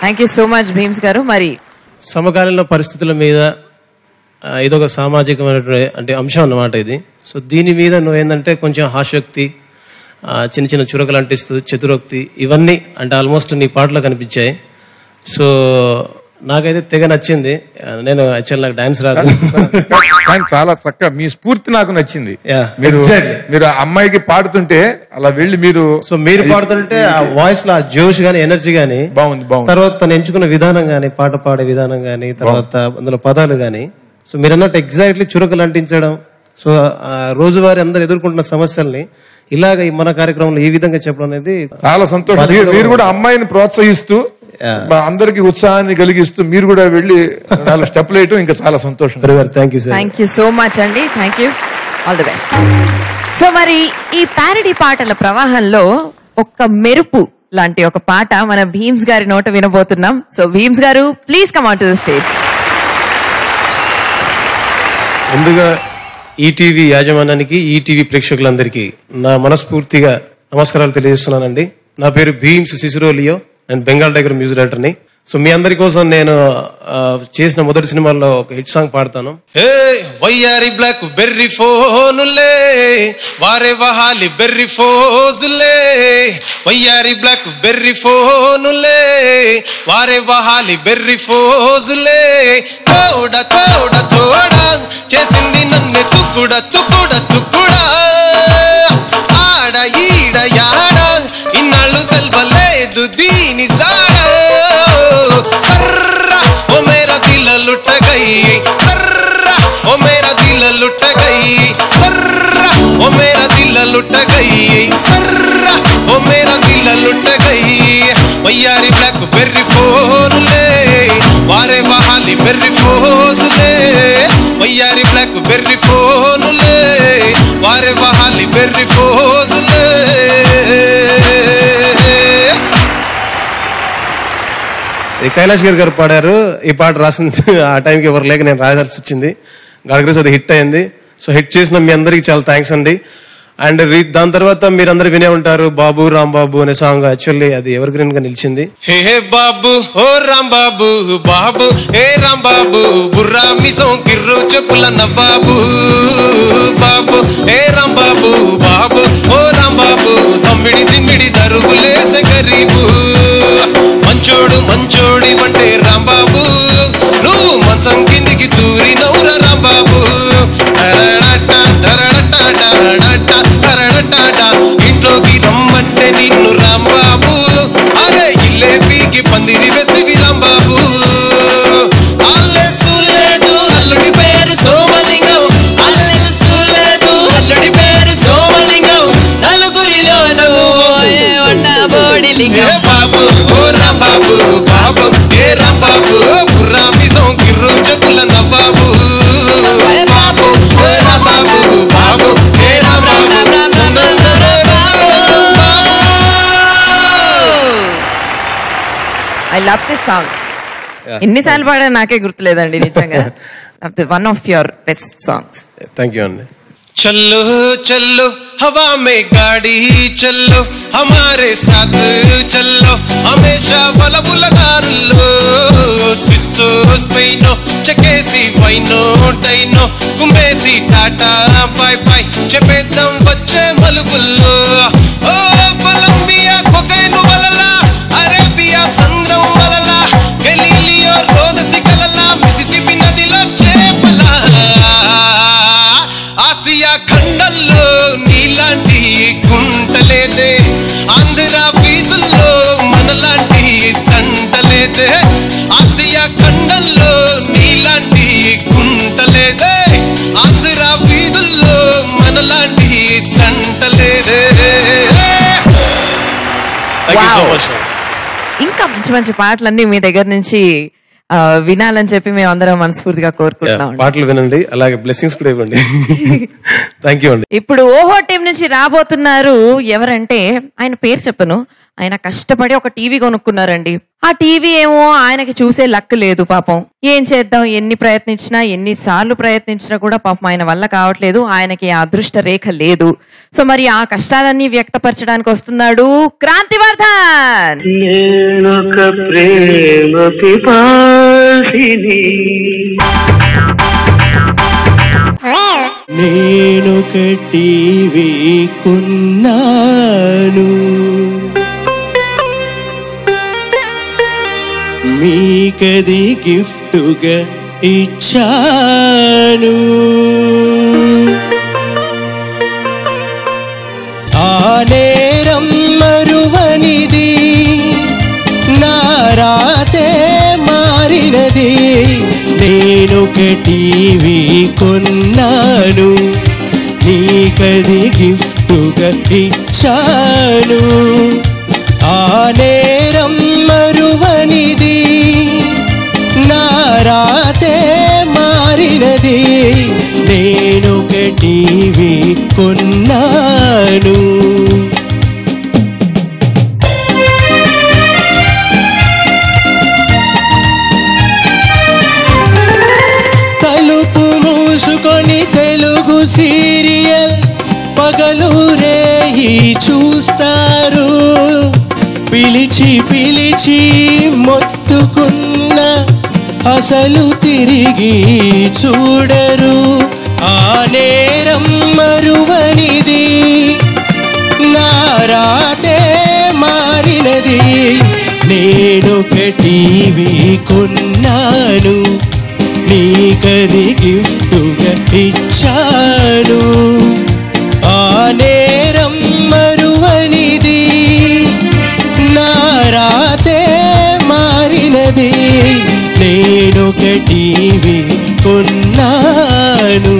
thank you so much Bheems గారు మరి సమకాలీన పరిస్థితుల మీద ఇదొక సామాజికమైనటువంటి అంటే అంశం అన్నమాట ఇది సో దీని మీద నువ్వేందంటే కొంచెం హాస్యోక్తి చిన్న చిన్న చురకలు అంటిస్తూ చతురోక్తి ఇవన్నీ అంటే ఆల్మోస్ట్ నీ పాటలో కనిపించాయి సో నాకైతే తెగ నచ్చింది. నేను యాక్చువల్ నాకు డాన్స్ రాదు, కానీ చాలా చక్కగా మీ స్ఫూర్తి నాకు నచ్చింది. మీరు Exactly. మీరు అమ్మాయికి పాడుతుంటే అలా వెళ్ళి మీరు మీరు పాడుతుంటే ఆ వాయిస్ లో ఆ జోష్ గానీ ఎనర్జీ గానీ బాగుంది. తర్వాత తను ఎంచుకున్న విధానం గానీ, పాట పాడే విధానం గానీ, తర్వాత అందులో పదాలు గానీ, సో మీరు అన్నట్టు ఎగ్జాక్ట్లీ చురకలు అంటించడం. సో రోజువారీ అందరు ఎదుర్కొంటున్న సమస్యల్ని ఇలాగ మన కార్యక్రమంలో ఈ విధంగా చెప్పడం అనేది చాలా సంతోషం. మీరు కూడా అమ్మాయిని ప్రోత్సహిస్తూ అందరికి ఉత్సాహాన్ని కలిగిస్తూ మీరు కూడా వెళ్ళి 4 స్టెప్లు వేయటం ఇంకా చాలా సంతోషం. థ్యాంక్ యూ సో మచ్ అండి. Thank you, all the best. So మరి ఈ ప్యారడీ పాటల ప్రవాహంలో ఒక్క మెరుపు లాంటి ఒక పాట మన భీమ్స్ గారి నోట వినబోతున్నాం. సో భీమ్స్ గారు, please come on to the stage. ముందుగా ఈటీవీ యాజమాన్యానికి, ఈటీవీ ప్రేక్షకులందరికీ నా మనస్ఫూర్తిగా నమస్కారాలు తెలియజేస్తున్నానండి. నా పేరు భీమ్స్ సిసిరోలియో, నేను బెంగాల్ టైగర్ మ్యూజిక్ డైరెక్టర్ని. సో మీ అందరి కోసం నేను చేసిన మొదటి సినిమాల్లో ఒక హిట్ సాంగ్ పాడతాను. వయ్యారి బ్లాక్ బెర్రీ ఫోనులే వారే వహాలి బెర్రీ ఫోజులే, వయ్యారి బ్లాక్ బెర్రీ ఫోనులే వారే వహాలి బెర్రీ ఫోజులే, తోడ తోడ తోడ చేసింది నన్ను తుక్కుడ తుక్కుడ తుక్కుడా, ఆడ ఈడ యాడ ఇన్నాళ్ళు తెల్వలేదు దీని సాడ, సర్రా ఓ మేరా దిల్ లుట్ట గయి, సర్రా ఓ మేరా దిల్ లుట్ట గయి, సర్రా ఓ మేరా దిల్ లుట్ట గయి, సర్రా ఓ మేరా దిల్ లుట్ట గయి, వయ్యారి బ్లాక్ బెర్రీ ఫోనులే వారే వహాలి బెర్రీ ఫోజులే, వయ్యారి బ్లాక్ బెర్రీ ఫోనులే వారే వహాలి బెర్రీ ఫోజులే. కైలాష్ గారు పాడారు ఈ పాట. రాసింది ఆ టైంకి ఎవరు లేక నేను రాయాల్సి వచ్చింది. గాడగ్రేస్ అది హిట్ అయింది. సో హిట్ చేసిన మీ అందరికి చాలా థ్యాంక్స్ అండి. అండ్ దాని తర్వాత మీరందరూ వినే ఉంటారు బాబు రాంబాబు అనే సాంగ్. యాక్చువల్లీ అది ఎవర్ గ్రీన్ గా నిలిచింది. హే బాబు ఓ రాంబాబు, బాబు హే రాంబాబు, బుర్రా మిసం కిర్రు చెప్పుల నవ్వాబు, బాబు హే రాంబాబు, బాబు ఓ రాంబాబు, తమ్మిడి దిమ్మిడి దరుగులేసే గరీబు, మంచోడు మంచోడి వంటే రాంబాబు, నువ్వు మంచం కిందికి దూరి నవ్వుర రాంబాబు, ఇంట్లోకి రమ్మంటే నిన్ను రాంబాబు, అరే ఇల్లే పీకి పందిరి వేస్తివి రాంబాబు, అల్లెసు లేదు అల్లుడి పేరు సోమలింగం, అల్లెసు లేదు అల్లుడి పేరు సోమలింగం, నలుగురిలో నువ్వు బోడి లింగం, బాబు ఓ రాంబాబు, బాబు ఏ రాంబాబు, బుర్రా మిసం కిర్రు చెప్పుల నవ్వాబు, బాబు ఓ రాంబాబు, బాబు ఏ Rambabu. I love this song. ఎన్నిసార్లు పాడా నాకే గుర్తులేదండి నిజంగా. One of your best songs. Thank you అండి. चलो चलो हवा में गाड़ी चलो, हमारे साथ चलो हमेशा बला बुलगारुलो, स्विस्सो स्पेनो चकेसी వైనో డైనో కుమేసి టాటా బాయ్ బాయ్ చెప్పేద్దాం వచ్చే మలుపుల్లో, ఓ కొలంబియా కొకైను వలలా, అరేబియా సంద్రం వలలా, గెలీలియో రోదసి కలలా, మిసిసిపి నదిలో చేపలా, ఆసియా ఖండంలో నీలాంటి గుంటలేదే, ఆంధ్ర వీధుల్లో మనలాంటి సంటలేదే, ఆసియా ఖండంలో నీలాంటి గుంటలేదే, ఆంధ్ర వీధుల్లో మనలాంటి సంటలేదే. ఇంకా మంచి మంచి పాటలన్నీ మీ దగ్గర నుంచి వినాలని చెప్పి మేము అందరం మనస్ఫూర్తిగా కోరుకుంటున్నాం. పాటలు వినండి, అలాగే బ్లెస్సింగ్స్ కూడా ఇవ్వండి. థ్యాంక్ యూ అండి. ఇప్పుడు ఓహో టీం నుంచి రాబోతున్నారు ఎవరంటే, ఆయన పేరు చెప్పను, ఆయన కష్టపడి ఒక టీవీ కొనుక్కున్నారండి. ఆ టీవీ ఏమో ఆయనకి చూసే లక్ లేదు పాపం. ఏం చేద్దాం, ఎన్ని ప్రయత్నించినా ఎన్నిసార్లు ప్రయత్నించినా కూడా పాపం ఆయన వల్ల కావట్లేదు, ఆయనకి ఆ అదృష్ట రేఖ లేదు. సో మరి ఆ కష్టాలన్నీ వ్యక్తపరచడానికి వస్తున్నాడు క్రాంతివర్ధన్. నేనొక టీవీ కొన్నాను, మీ నీకది గిఫ్టుగా ఇచ్చాను. ఆ నేరం మరువనిది, నా రాతే మారినది. నేనొక టీవీ కొన్నాను, నీకది గిఫ్టుగా ఇచ్చాను. ఆ నేరం మరువనిది, నా రాతే మారినది. నేనొక టీవీ కొన్నాను. తలుపు మూసుకొని తెలుగు సీరియల్ పగలు రేయి చూస్తారు. పిలిచి పిలిచి మొత్తుకున్న అసలు తిరిగి చూడరు. ఆ నేరం మరువనిది, నా రాతే మారినది. నేనొక టీవీ కొన్నాను, నీకది గిఫ్టుగా ఇచ్చాను. ఆ నేరం మరువనిది, నా రాతే మారినది. నేనొక టీవీ కొన్నాను.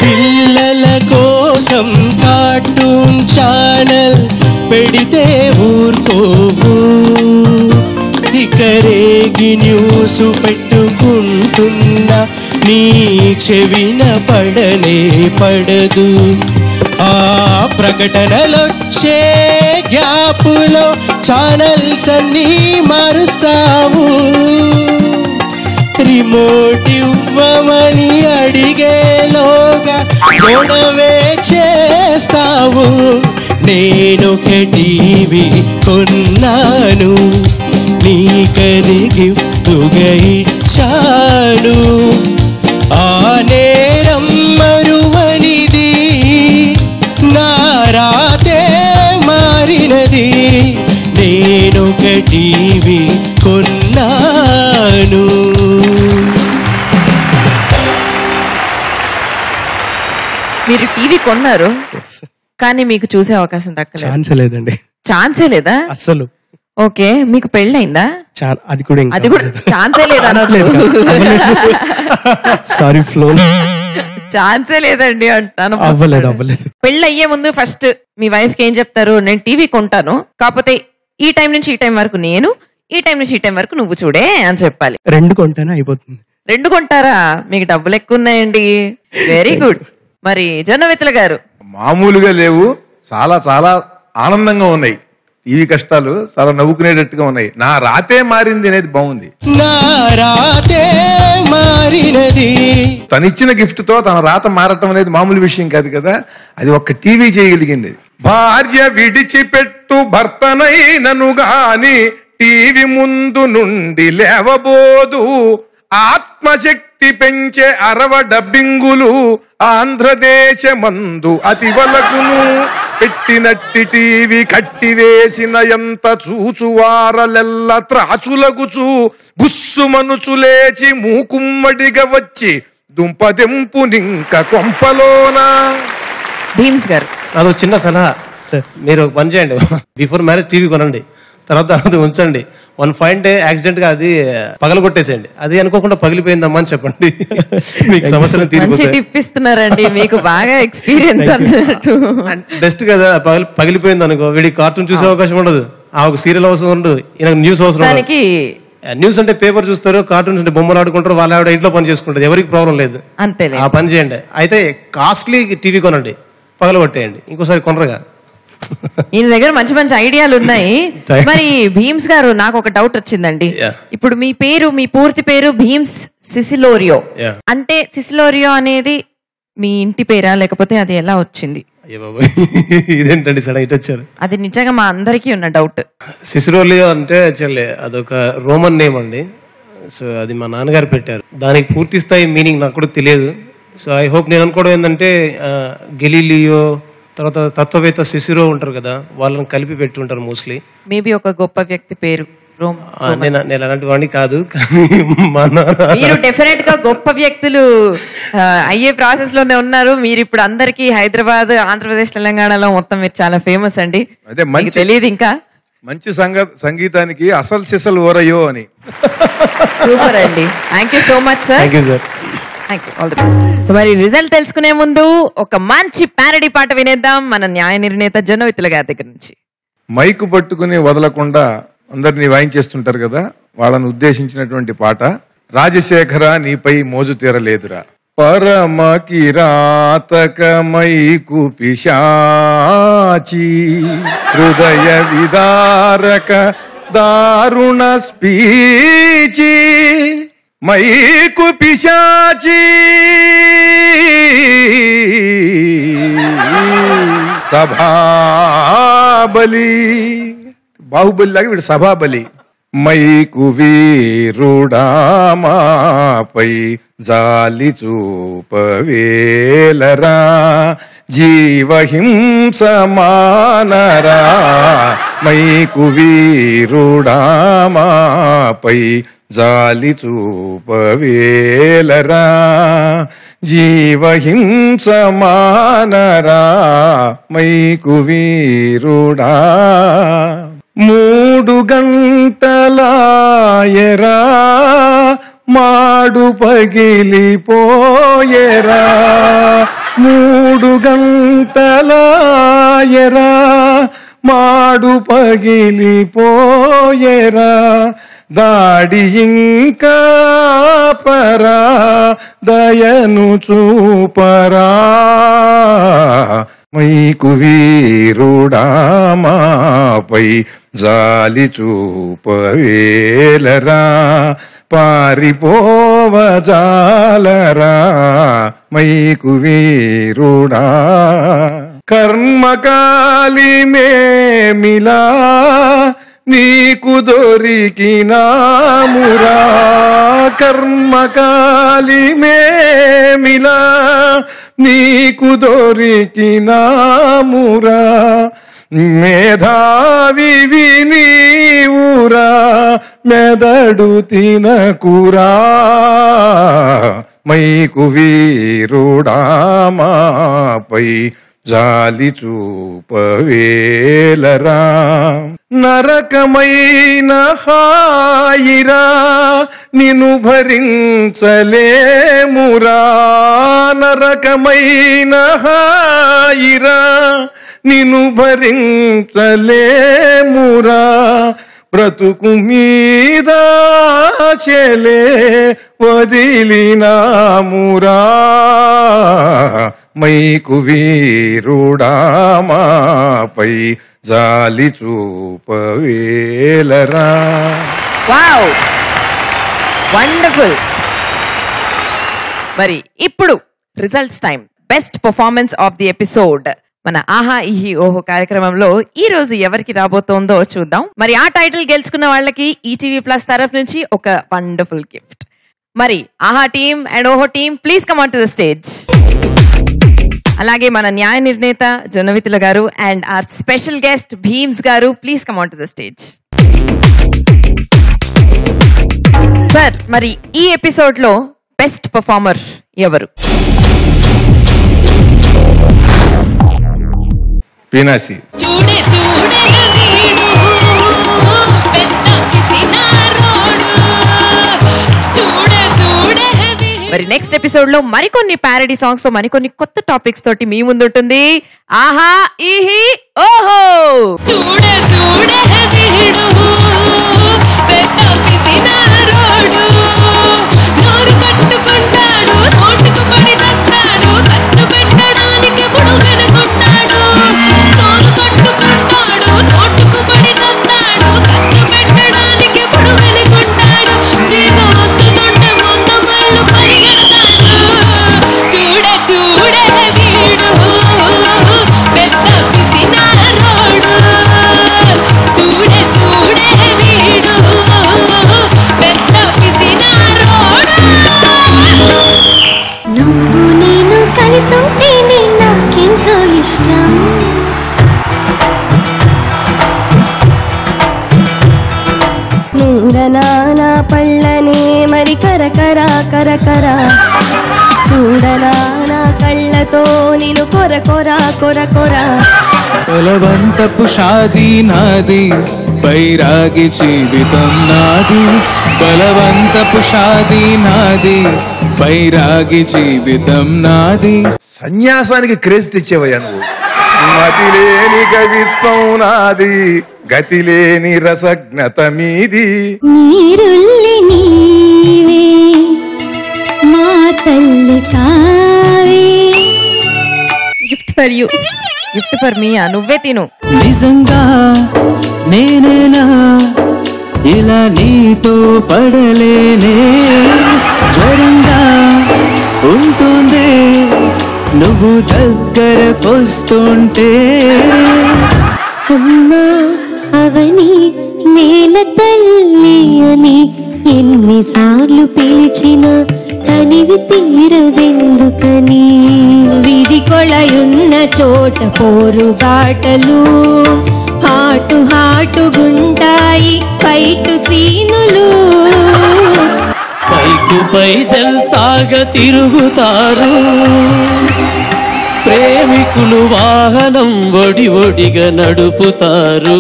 పిల్లల కోసం కార్టూన్ ఛానల్ పెడితే ఊరుకోవు. ఇకరేగి న్యూస్ పెట్టుకుంటున్నా నీ చెవిన పడనే పడదు. ఆ ప్రకటనలొచ్చే గ్యాపులో ఛానల్స్ అన్నీ మారుస్తావు. రిమోట్ ఇవ్వమని అడిగేలోగా గొడవే చేస్తావు. నేనొక టీవీ కొన్నాను, నీకది గిఫ్టుగా ఇచ్చాను. ఆ నేరం మరువనిది, నా రాతే మారినది. నేనొక టీవీ కొన్నాను. మీరు టీవీ కొన్నారు కానీ మీకు చూసే అవకాశం దక్కలేదు. ఛాన్సే లేదండి. ఛాన్సే లేదా అస్సలు. ఓకే, మీకు పెళ్ళైందా? అది కూడా ఛాన్సే లేదా? సారీ ఫ్లో, ఛాన్సే లేదండి అంటాను. అవ్వలేదు. పెళ్ళి అయ్యే ముందు ఫస్ట్ మీ వైఫ్ కి ఏం చెప్తారు? నేను టీవీ కొంటాను, కాకపోతే ఈ టైం నుంచి ఈ టైం వరకు నేను, ఈ టైం నుంచి ఈ టైం వరకు నువ్వు చూడే అని చెప్పాలి. 2 కొంటేనే అయిపోతుంది. 2 కొంటారా? మీకు డబ్బులు ఎక్కువ ఉన్నాయండి. Very good. మరి జొన్నవిత్తుల గారు? మామూలుగా లేవు, చాలా చాలా ఆనందంగా ఉన్నాయి. టీవీ కష్టాలు చాలా నవ్వుకునేటట్టుగా ఉన్నాయి. నా రాతే మారింది అనేది బాగుంది. నా రాతే మారినది. తనిచ్చిన గిఫ్ట్ తో తన రాత మారటం అనేది మామూలు విషయం కాదు కదా. అది ఒక్క టీవీ చేయగలిగింది. భార్య విడిచిపెట్టు భర్తనైనను గాని టీవీ ముందు నుండి లేవబోదు. ఆత్మశక్తి పెంచే 60 డబ్బింగులు ఆంధ్రదేశమందు అతివలకును. పెట్టినట్టి టీవీ కట్టివేసిన ఎంత చూచువారలెల్ల త్రాచులగుచు. బుస్సు మనుచు లేచి మూకుమ్మడిగా వచ్చి దుంపదెంపు నింక కొంపలోనా. భీమ్స్ గారు, అదో చిన్న సలహా సార్. మీరు ఒక పని చేయండి, బిఫోర్ మ్యారేజ్ టీవీ కొనండి, తర్వాత అది ఉంచండి. 1 ఫైన్ డే యాక్సిడెంట్ గా అది పగలగొట్టేసేయండి. అది అనుకోకుండా పగిలిపోయిందమ్మా అని చెప్పండి, మీకు సమస్యను తీర్పిస్తున్నారండి. మీకు బాగా ఎక్స్పీరియన్స్ అన్నట్టు. బెస్ట్ కదా. పగిలిపోయింది అనుకో, వీడికి కార్టూన్ చూసే అవకాశం ఉండదు, ఆ ఒక సీరియల్ అవసరం ఉండదు, ఈయనకు న్యూస్ అవసరం ఉండదు. న్యూస్ అంటే పేపర్ చూస్తారు, కార్టూన్స్ అంటే బొమ్మలు ఆడుకుంటారు, వాళ్ళ ఆవిడ ఇంట్లో పని చేసుకుంటారు, ఎవరికి ప్రాబ్లం లేదు. అంతే, ఆ పని చేయండి. అయితే కాస్ట్లీ టీవీ కొనండి, పగలగొట్టేయండి, ఇంకోసారి కొనరుగా. ఈయన దగ్గర మంచి మంచి ఐడియాలు ఉన్నాయి. మరి భీమ్స్ గారు, నాకు ఒక డౌట్ వచ్చిందండి. ఇప్పుడు మీ పేరు, మీ పూర్తి పేరు భీమ్స్ సిసిలోరియో. అంటే సిసిలోరియో అనేది మీ ఇంటి పేరా, లేకపోతే అది ఎలా వచ్చింది? ఇదేంటండి సడన్ ఇటు వచ్చారు? అది నిజంగా మా అందరికీ ఉన్న డౌట్. సిసిలోరియో అంటే చెల్లె అదొక రోమన్ నేమ్ అండి. సో అది మా నాన్నగారు పెట్టారు. దానికి పూర్తి స్థాయి మీనింగ్ నాకు కూడా తెలియదు. సో ఐ హోప్, నేను అనుకోవడం ఏంటంటే గెలీలియో తర్వాత తత్వవేత్త శిశిరో ఉంటారు కదా, వాళ్ళని కలిపి పెట్టి ఉంటారు మోస్ట్లీ. మేబీ ఒక గొప్ప వ్యక్తి పేరు. నేను అలాంటి వాడిని కాదు, కానీ మీరు డెఫినెట్ గా గొప్ప వ్యక్తులు అయ్యే ప్రాసెస్ లోనే ఉన్నారు. మీరు ఇప్పుడు అందరికి హైదరాబాద్, ఆంధ్రప్రదేశ్, తెలంగాణలో మొత్తం మీరు చాలా ఫేమస్ అండి. అదే మంచి తెలియదు ఇంకా మంచి సంగీతానికి అసలు సిసలు ఓరయ్యో అని. సూపర్ అండి. Thank you so much sir. Thank you sir. Thank you, all the best. So మరి రిజల్ట్ తెలుసుకునే ముందు ఒక మంచి ప్యారడీ పాట వినేద్దాం మన న్యాయ నిర్ణేత జొన్నవిత్తుల గారి దగ్గర నుంచి. మైకు పట్టుకుని వదలకుండా అందరినీ వాయించేస్తుంటారు కదా, వాళ్ళని ఉద్దేశించినటువంటి పాట. రాజశేఖర నీపై మోజు తీరలేదురా. పరమ కిరాతక మైకు పిశాచి హృదయ విదారక దారుణ స్పీచి మైకు పిశాచి సభాబలి. బాహుబలి లాగా వీడు సభాబలి. మైకు వీరుడామాపై జాలి చూపవేలరా, జీవహింస మానరా. మైకు వీరుడామాపై జాలి చూపవేలరా, జీవహింస మానరా. మైకు వీరుడా 3 గంటలాయరా, మాడు పగిలిపోయేరా. 3 గంటలాయరా, మాడు పగిలిపోయేరా. దాడి ఇంకా పరా, దయను చూపరా. మైకు వీరుడామాపై జాలి చూపవేలరా, పారిపోవజాలరా. మైకు వీరుడా కర్మకాలి మేమిలా నీకు దొరికినామురా. కర్మకాలి మేమిలా నీకు దొరికినామురా. మేధావి నీవురా, మెదడు తినకురా. మైకు వీరుడామాపై జాలి చూపవేలరా. నరకమైన హాయిరా, నిన్ను భరించలేమురా. నరకమైన హాయిరా, నిన్ను భరించలేమురా. బ్రతుకు మీద ఆశలే వదిలినామురా. మైకు వీరుడామాపై జాలి చూపవేలరా. Wow, wonderful. మరి ఇప్పుడు results time. Best performance of the episode మన ఆహా ఇహి ఓహో కార్యక్రమంలో ఈ రోజు ఎవరికి రాబోతోందో చూద్దాం. మరి ఆ టైటిల్ గెలుచుకున్న వాళ్ళకి ఈటీవీ ప్లస్ తరఫు నుంచి ఒక వండర్ఫుల్ గిఫ్ట్. మరి ఆహా టీమ్ అండ్ ఓహో team please come on to the stage. అలాగే మన న్యాయ నిర్ణేత జొన్నవిత్తుల గారు and our special guest Bheems గారు please come on to the stage. Sir, మరి ఈ ఎపిసోడ్ లో బెస్ట్ పర్ఫార్మర్ ఎవరు? పీనాసి. మరి నెక్స్ట్ ఎపిసోడ్ లో మరికొన్ని ప్యారడీ సాంగ్స్ తో మరికొన్ని కొత్త టాపిక్స్ తోటి మీ ముందు ఉంటుంది ఆహా ఇహి ఓహో. చూడే వీడు పెద్ద పిసినారోడు. చూడనా నా పళ్ళనే మరి కరకర కరకర చూడనా నా కళ్ళతో నిన్ను కొర కొర కొర కొర బలవంతపు షాదీ నాది బైరాగి జీవితం నాది బలవంతపు షాదీ నాది బైరాగి జీవితం నాది. సన్యాసానికి క్రేజ్ తెచ్చేవయ్యా నువ్వు. మతిలేని కవిత్వం నాది గతిలేని రసజ్ఞత మీది. నీరుల్లి నీవే మా తల్లి కావే. Gift for you, gift for me. నువ్వే తిను. నిజంగా నేనేనా ఇలా నీతో పడలేనే జ్వరంగా ఉంటుందే నువ్వు దగ్గరకొస్తుంటే. అమ్మా అవని నేల తల్లి అని ఎన్నిసార్లు పిలిచిన తనివి తీరదెందుకని. వీధి కొళయున్న చోట పోరుబాటలు హాటు హాటు గుంటాయి ఫైటు సీనులు. పైకు పై జల్సాగా తిరుగుతారు ప్రేమికులు వాహనం ఒడి ఒడిగా నడుపుతారు.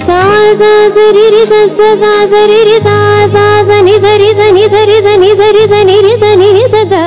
సా సా సరి రి స సా సరి రి సా సా సని సరి సని సరి సని సరి సని రి సని రి సదా.